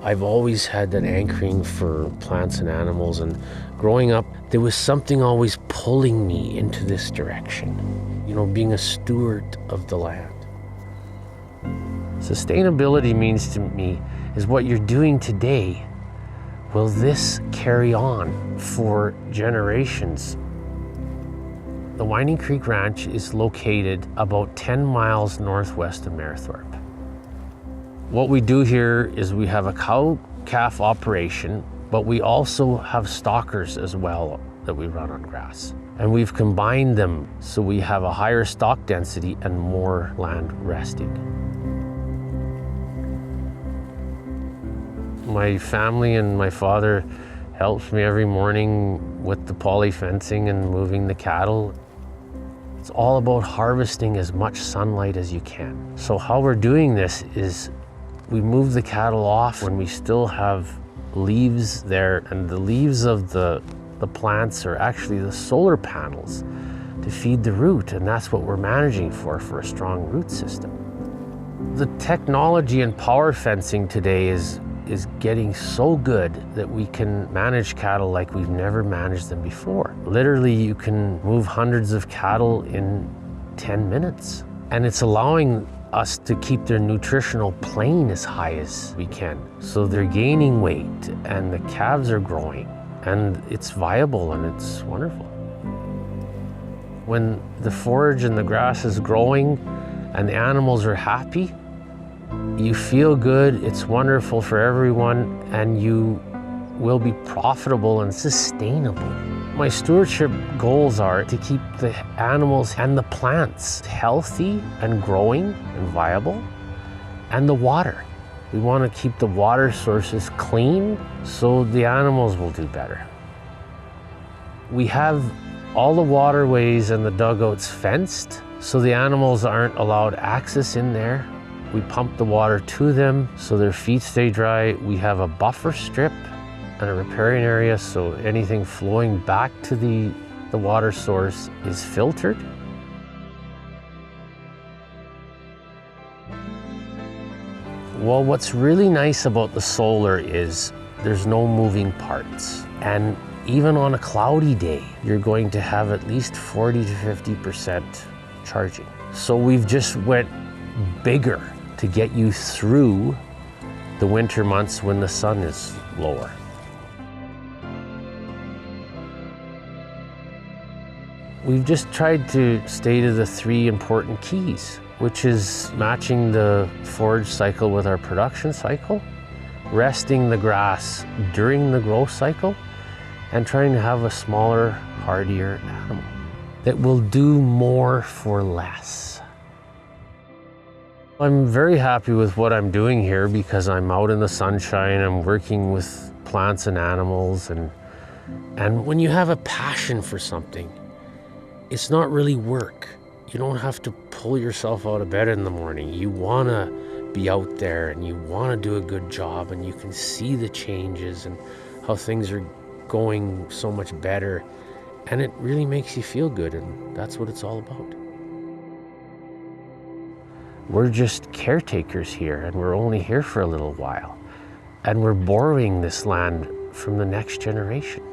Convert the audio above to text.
I've always had that anchoring for plants and animals, and growing up, there was something always pulling me into this direction, being a steward of the land. Sustainability means to me is what you're doing today. Will this carry on for generations? The Winding Creek Ranch is located about 10 miles northwest of Merithorpe. What we do here is we have a cow-calf operation, but we also have stockers as well that we run on grass. And we've combined them so we have a higher stock density and more land resting. My family and my father helps me every morning with the poly fencing and moving the cattle. It's all about harvesting as much sunlight as you can. So how we're doing this is we move the cattle off when we still have leaves there, and the leaves of the plants are actually the solar panels to feed the root, and that's what we're managing for a strong root system. The technology in power fencing today is getting so good that we can manage cattle like we've never managed them before. Literally, you can move hundreds of cattle in 10 minutes. And it's allowing us to keep their nutritional plane as high as we can. So they're gaining weight and the calves are growing, and it's viable and it's wonderful. When the forage and the grass is growing and the animals are happy, you feel good, it's wonderful for everyone, and you will be profitable and sustainable. My stewardship goals are to keep the animals and the plants healthy and growing and viable, and the water. We want to keep the water sources clean so the animals will do better. We have all the waterways and the dugouts fenced so the animals aren't allowed access in there. We pump the water to them so their feet stay dry. We have a buffer strip and a riparian area so anything flowing back to the water source is filtered. Well, what's really nice about the solar is there's no moving parts. And even on a cloudy day, you're going to have at least 40 to 50% charging. So we've just went bigger to get you through the winter months when the sun is lower. We've just tried to stay to the 3 important keys, which is matching the forage cycle with our production cycle, resting the grass during the growth cycle, and trying to have a smaller, hardier animal that will do more for less. I'm very happy with what I'm doing here because I'm out in the sunshine, I'm working with plants and animals, and when you have a passion for something, it's not really work. You don't have to pull yourself out of bed in the morning. You want to be out there and you want to do a good job, and you can see the changes and how things are going so much better, and it really makes you feel good, and that's what it's all about. We're just caretakers here, and we're only here for a little while, and we're borrowing this land from the next generation.